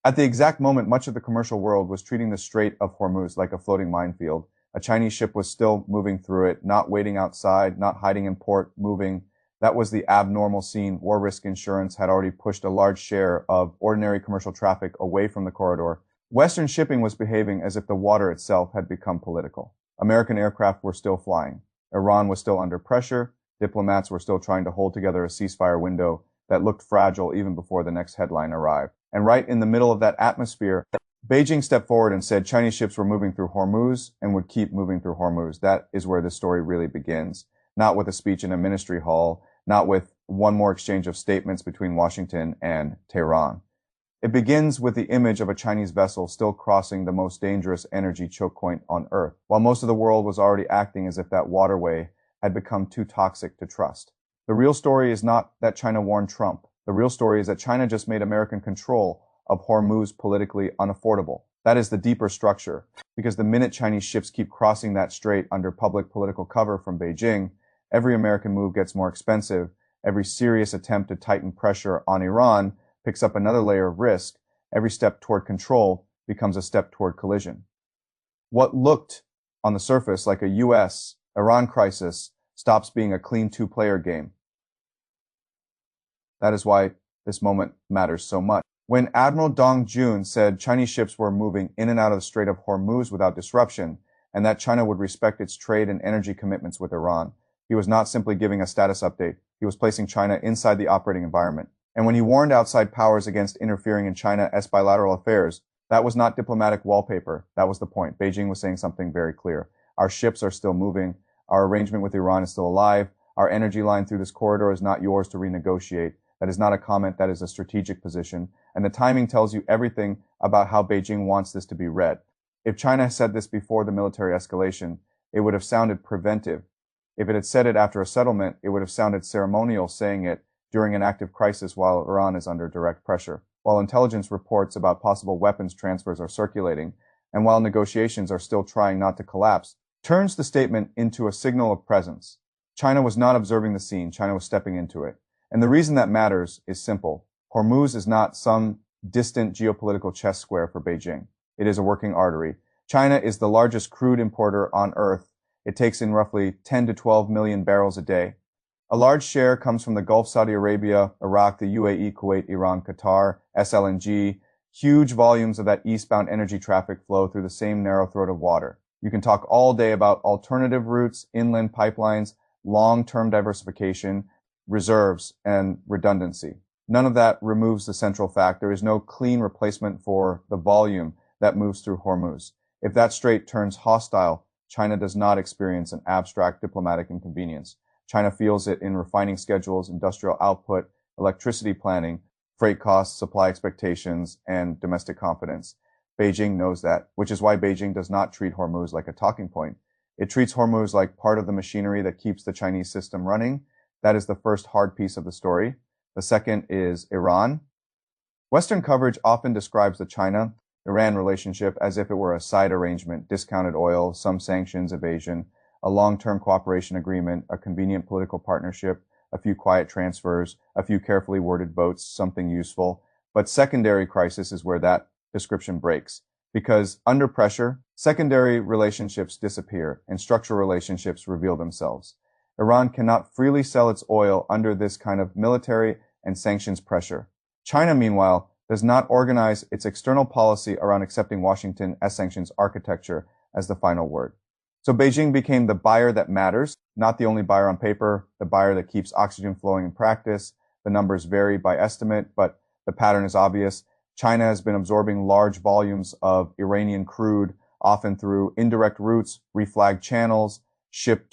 At the exact moment, much of the commercial world was treating the Strait of Hormuz like a floating minefield. A Chinese ship was still moving through it, not waiting outside, not hiding in port, moving. That was the abnormal scene. War risk insurance had already pushed a large share of ordinary commercial traffic away from the corridor. Western shipping was behaving as if the water itself had become political. American aircraft were still flying. Iran was still under pressure. Diplomats were still trying to hold together a ceasefire window that looked fragile even before the next headline arrived. And right in the middle of that atmosphere, Beijing stepped forward and said Chinese ships were moving through Hormuz and would keep moving through Hormuz. That is where the story really begins. Not with a speech in a ministry hall, not with one more exchange of statements between Washington and Tehran. It begins with the image of a Chinese vessel still crossing the most dangerous energy choke point on Earth, while most of the world was already acting as if that waterway had become too toxic to trust. The real story is not that China warned Trump. The real story is that China just made American control of Hormuz politically unaffordable. That is the deeper structure, because the minute Chinese ships keep crossing that strait under public political cover from Beijing, every American move gets more expensive. Every serious attempt to tighten pressure on Iran picks up another layer of risk. Every step toward control becomes a step toward collision. What looked on the surface like a US-Iran crisis stops being a clean two-player game. That is why this moment matters so much. When Admiral Dong Jun said Chinese ships were moving in and out of the Strait of Hormuz without disruption, and that China would respect its trade and energy commitments with Iran, he was not simply giving a status update. He was placing China inside the operating environment. And when he warned outside powers against interfering in China's bilateral affairs, that was not diplomatic wallpaper. That was the point. Beijing was saying something very clear. Our ships are still moving. Our arrangement with Iran is still alive. Our energy line through this corridor is not yours to renegotiate. That is not a comment. That is a strategic position. And the timing tells you everything about how Beijing wants this to be read. If China said this before the military escalation, it would have sounded preventive. If it had said it after a settlement, it would have sounded ceremonial, saying it during an active crisis while Iran is under direct pressure, while intelligence reports about possible weapons transfers are circulating, and while negotiations are still trying not to collapse, turns the statement into a signal of presence. China was not observing the scene. China was stepping into it. And the reason that matters is simple. Hormuz is not some distant geopolitical chess square for Beijing. It is a working artery. China is the largest crude importer on Earth. It takes in roughly 10 to 12 million barrels a day. A large share comes from the Gulf, Saudi Arabia, Iraq, the UAE, Kuwait, Iran, Qatar, SLNG. Huge volumes of that eastbound energy traffic flow through the same narrow throat of water. You can talk all day about alternative routes, inland pipelines, long-term diversification, reserves, and redundancy. None of that removes the central fact. There is no clean replacement for the volume that moves through Hormuz. If that strait turns hostile, China does not experience an abstract diplomatic inconvenience. China feels it in refining schedules, industrial output, electricity planning, freight costs, supply expectations, and domestic confidence. Beijing knows that, which is why Beijing does not treat Hormuz like a talking point. It treats Hormuz like part of the machinery that keeps the Chinese system running. That is the first hard piece of the story. The second is Iran. Western coverage often describes the China-Iran relationship as if it were a side arrangement, discounted oil, some sanctions, evasion, a long-term cooperation agreement, a convenient political partnership, a few quiet transfers, a few carefully worded votes, something useful. But secondary crisis is where that description breaks. Because under pressure, secondary relationships disappear and structural relationships reveal themselves. Iran cannot freely sell its oil under this kind of military and sanctions pressure. China, meanwhile, does not organize its external policy around accepting Washington as sanctions architecture as the final word. So Beijing became the buyer that matters, not the only buyer on paper, the buyer that keeps oxygen flowing in practice. The numbers vary by estimate, but the pattern is obvious. China has been absorbing large volumes of Iranian crude, often through indirect routes, reflagged channels, ship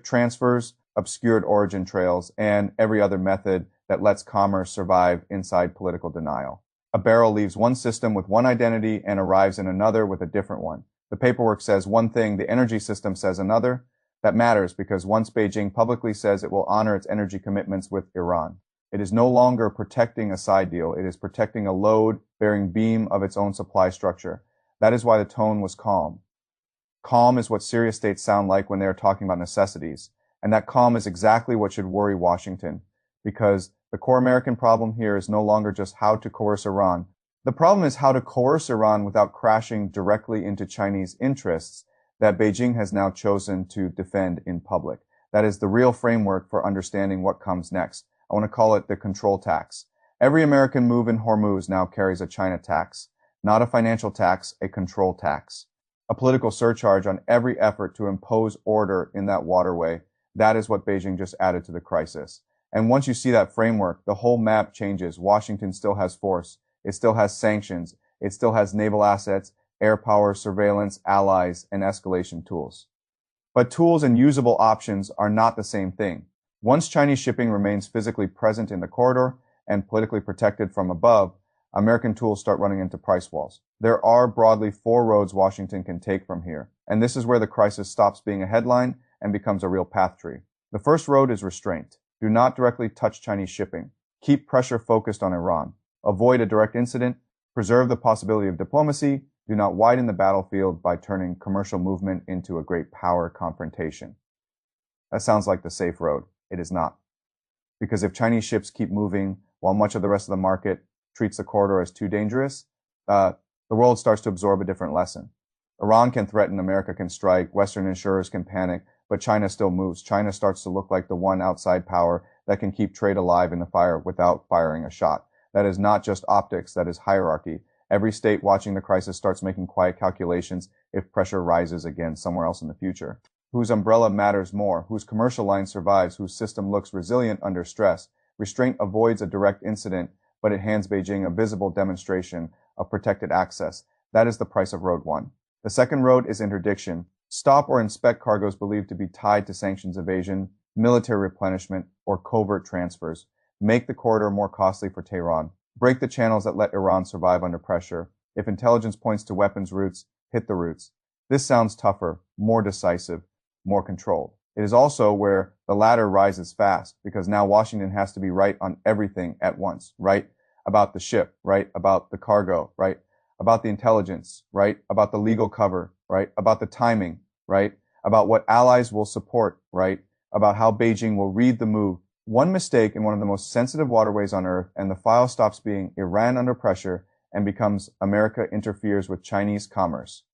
transfers, obscured origin trails, and every other method that lets commerce survive inside political denial. A barrel leaves one system with one identity and arrives in another with a different one. The paperwork says one thing, the energy system says another. That matters because once Beijing publicly says it will honor its energy commitments with Iran, it is no longer protecting a side deal. It is protecting a load-bearing beam of its own supply structure. That is why the tone was calm. Calm is what serious states sound like when they are talking about necessities. And that calm is exactly what should worry Washington, because the core American problem here is no longer just how to coerce Iran, The problem is how to coerce Iran without crashing directly into Chinese interests that Beijing has now chosen to defend in public. That is the real framework for understanding what comes next. I want to call it the control tax. Every American move in Hormuz now carries a China tax, not a financial tax, a control tax. A political surcharge on every effort to impose order in that waterway. That is what Beijing just added to the crisis. And once you see that framework, the whole map changes. Washington still has force. It still has sanctions. It still has naval assets, air power, surveillance, allies, and escalation tools. But tools and usable options are not the same thing. Once Chinese shipping remains physically present in the corridor and politically protected from above, American tools start running into price walls. There are broadly 4 roads Washington can take from here, and this is where the crisis stops being a headline and becomes a real path tree. The first road is restraint. Do not directly touch Chinese shipping. Keep pressure focused on Iran. Avoid a direct incident. Preserve the possibility of diplomacy. Do not widen the battlefield by turning commercial movement into a great power confrontation. That sounds like the safe road. It is not. Because if Chinese ships keep moving while much of the rest of the market treats the corridor as too dangerous, the world starts to absorb a different lesson. Iran can threaten, America can strike, Western insurers can panic, but China still moves. China starts to look like the one outside power that can keep trade alive in the fire without firing a shot. That is not just optics, that is hierarchy. Every state watching the crisis starts making quiet calculations if pressure rises again somewhere else in the future. Whose umbrella matters more, whose commercial line survives, whose system looks resilient under stress. Restraint avoids a direct incident, but it hands Beijing a visible demonstration of protected access. That is the price of road 1. The second road is interdiction. Stop or inspect cargoes believed to be tied to sanctions evasion, military replenishment, or covert transfers. Make the corridor more costly for Tehran. Break the channels that let Iran survive under pressure. If intelligence points to weapons routes, hit the routes. This sounds tougher, more decisive, more controlled. It is also where the latter rises fast, because now Washington has to be right on everything at once. Right about the ship, right about the cargo, right about the intelligence, right about the legal cover, right about the timing, right about what allies will support, right about how Beijing will read the move. One mistake in one of the most sensitive waterways on Earth, and the file stops being Iran under pressure and becomes America interferes with Chinese commerce.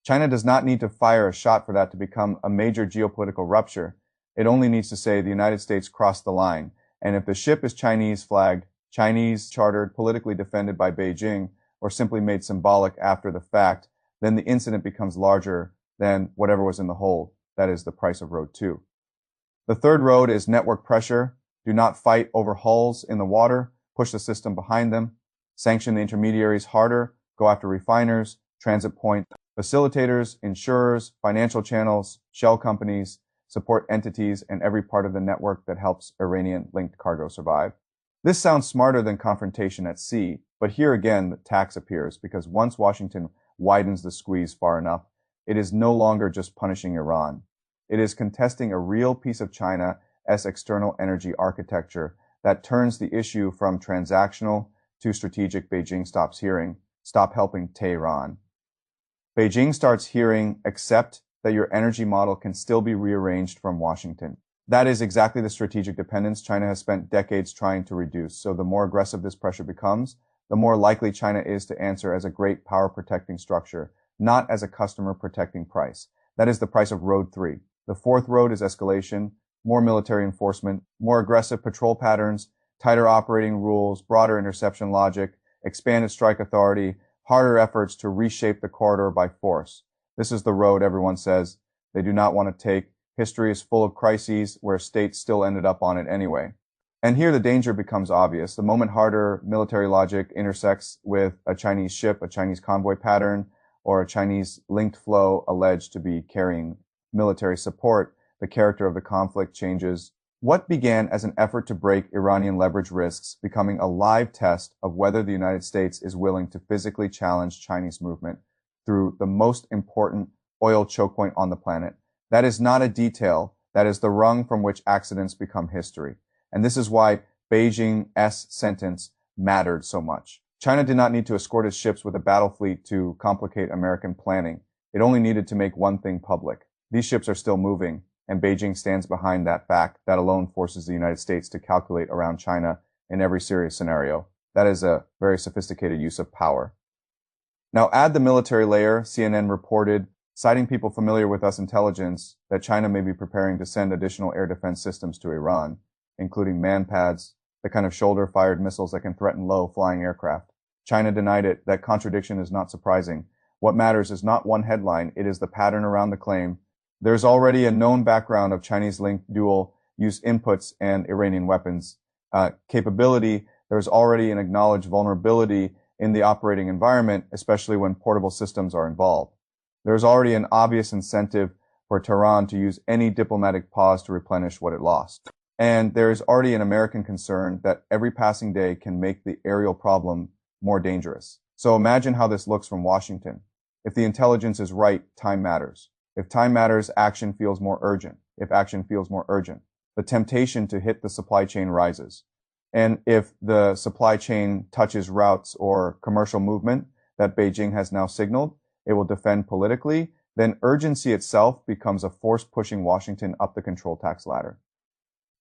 China does not need to fire a shot for that to become a major geopolitical rupture. It only needs to say the United States crossed the line. And if the ship is Chinese flagged, Chinese chartered, politically defended by Beijing, or simply made symbolic after the fact, then the incident becomes larger than whatever was in the hold. That is the price of road 2. The third road is network pressure. Do not fight over hulls in the water. Push the system behind them. Sanction the intermediaries harder. Go after refiners, transit point facilitators, insurers, financial channels, shell companies, support entities, and every part of the network that helps Iranian-linked cargo survive. This sounds smarter than confrontation at sea, but here again the tax appears, because once Washington widens the squeeze far enough, it is no longer just punishing Iran. It is contesting a real piece of China's external energy architecture that turns the issue from transactional to strategic. Beijing stops hearing, stop helping Tehran. Beijing starts hearing, accept that your energy model can still be rearranged from Washington. That is exactly the strategic dependence China has spent decades trying to reduce. So the more aggressive this pressure becomes, the more likely China is to answer as a great power protecting structure, not as a customer protecting price. That is the price of road 3. The fourth road is escalation, more military enforcement, more aggressive patrol patterns, tighter operating rules, broader interception logic, expanded strike authority, harder efforts to reshape the corridor by force. This is the road everyone says they do not want to take. History is full of crises where states still ended up on it anyway. And here the danger becomes obvious. The moment harder military logic intersects with a Chinese ship, a Chinese convoy pattern, or a Chinese linked flow alleged to be carrying military support, the character of the conflict changes. What began as an effort to break Iranian leverage risks becoming a live test of whether the United States is willing to physically challenge Chinese movement through the most important oil choke point on the planet. That is not a detail. That is the rung from which accidents become history. And this is why Beijing's sentence mattered so much. China did not need to escort its ships with a battle fleet to complicate American planning. It only needed to make one thing public. These ships are still moving, and Beijing stands behind that fact. That alone forces the United States to calculate around China in every serious scenario. That is a very sophisticated use of power. Now add the military layer. CNN reported, citing people familiar with US intelligence, that China may be preparing to send additional air defense systems to Iran, including man-pads, the kind of shoulder-fired missiles that can threaten low-flying aircraft. China denied it. That contradiction is not surprising. What matters is not one headline, it is the pattern around the claim. There's already a known background of Chinese-linked dual-use inputs and Iranian weapons capability. There's already an acknowledged vulnerability in the operating environment, especially when portable systems are involved. There's already an obvious incentive for Tehran to use any diplomatic pause to replenish what it lost. And there is already an American concern that every passing day can make the aerial problem more dangerous. So imagine how this looks from Washington. If the intelligence is right, time matters. If time matters, action feels more urgent. If action feels more urgent, the temptation to hit the supply chain rises. And if the supply chain touches routes or commercial movement that Beijing has now signaled it will defend politically, then urgency itself becomes a force pushing Washington up the control tax ladder.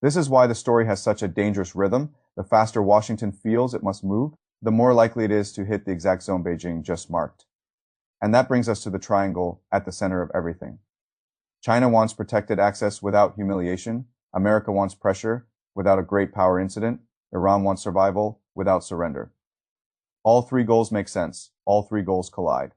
This is why the story has such a dangerous rhythm. The faster Washington feels it must move, the more likely it is to hit the exact zone Beijing just marked. And that brings us to the triangle at the center of everything. China wants protected access without humiliation. America wants pressure without a great power incident. Iran wants survival without surrender. All three goals make sense. All three goals collide.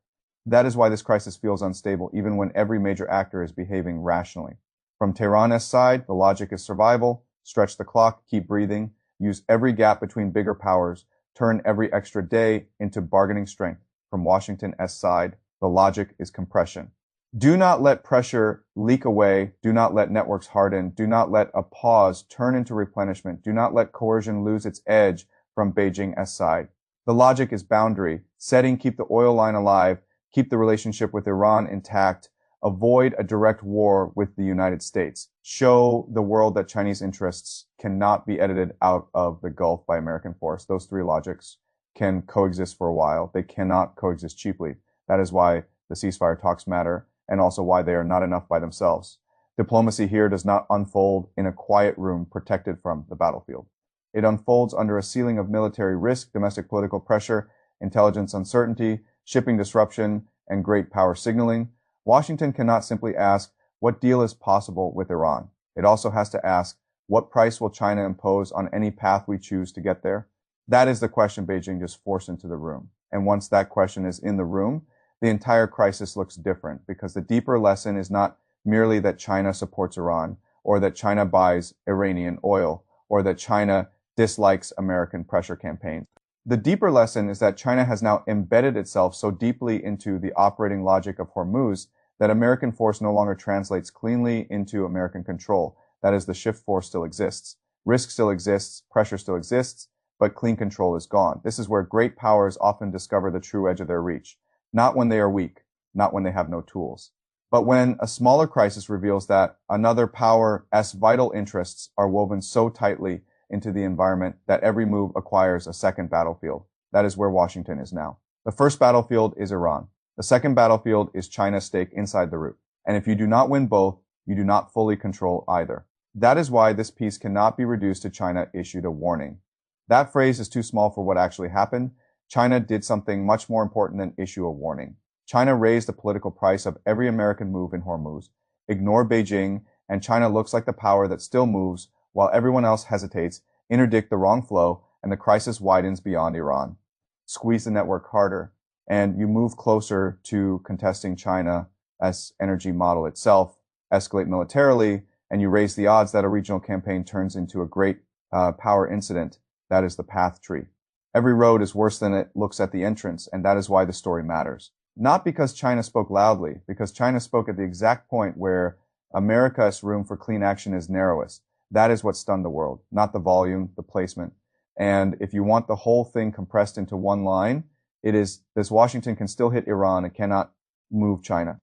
That is why this crisis feels unstable, even when every major actor is behaving rationally. From Tehran's side, the logic is survival, stretch the clock, keep breathing, use every gap between bigger powers, turn every extra day into bargaining strength. From Washington's side, the logic is compression. Do not let pressure leak away. Do not let networks harden. Do not let a pause turn into replenishment. Do not let coercion lose its edge from Beijing's side. The logic is boundary setting, keep the oil line alive, keep the relationship with Iran intact, avoid a direct war with the United States. Show the world that Chinese interests cannot be edited out of the Gulf by American force. Those three logics can coexist for a while. They cannot coexist cheaply. That is why the ceasefire talks matter, and also why they are not enough by themselves. Diplomacy here does not unfold in a quiet room protected from the battlefield. It unfolds under a ceiling of military risk, domestic political pressure, intelligence uncertainty, shipping disruption, and great power signaling. Washington cannot simply ask, what deal is possible with Iran? It also has to ask, what price will China impose on any path we choose to get there? That is the question Beijing just forced into the room. And once that question is in the room, the entire crisis looks different, because the deeper lesson is not merely that China supports Iran, or that China buys Iranian oil, or that China dislikes American pressure campaigns. The deeper lesson is that China has now embedded itself so deeply into the operating logic of Hormuz that American force no longer translates cleanly into American control. That is, the shift force still exists. Risk still exists, pressure still exists, but clean control is gone. This is where great powers often discover the true edge of their reach. Not when they are weak, not when they have no tools, but when a smaller crisis reveals that another power's vital interests are woven so tightly into the environment that every move acquires a second battlefield. That is where Washington is now. The first battlefield is Iran. The second battlefield is China's stake inside the route. And if you do not win both, you do not fully control either. That is why this piece cannot be reduced to China issued a warning. That phrase is too small for what actually happened. China did something much more important than issue a warning. China raised the political price of every American move in Hormuz, ignored Beijing, and China looks like the power that still moves while everyone else hesitates, interdict the wrong flow, and the crisis widens beyond Iran. Squeeze the network harder, and you move closer to contesting China's energy model itself, escalate militarily, and you raise the odds that a regional campaign turns into a great power incident. That is the path tree. Every road is worse than it looks at the entrance, and that is why the story matters. Not because China spoke loudly, because China spoke at the exact point where America's room for clean action is narrowest. That is what stunned the world, not the volume, the placement. And if you want the whole thing compressed into one line, it is this: Washington can still hit Iran and cannot move China.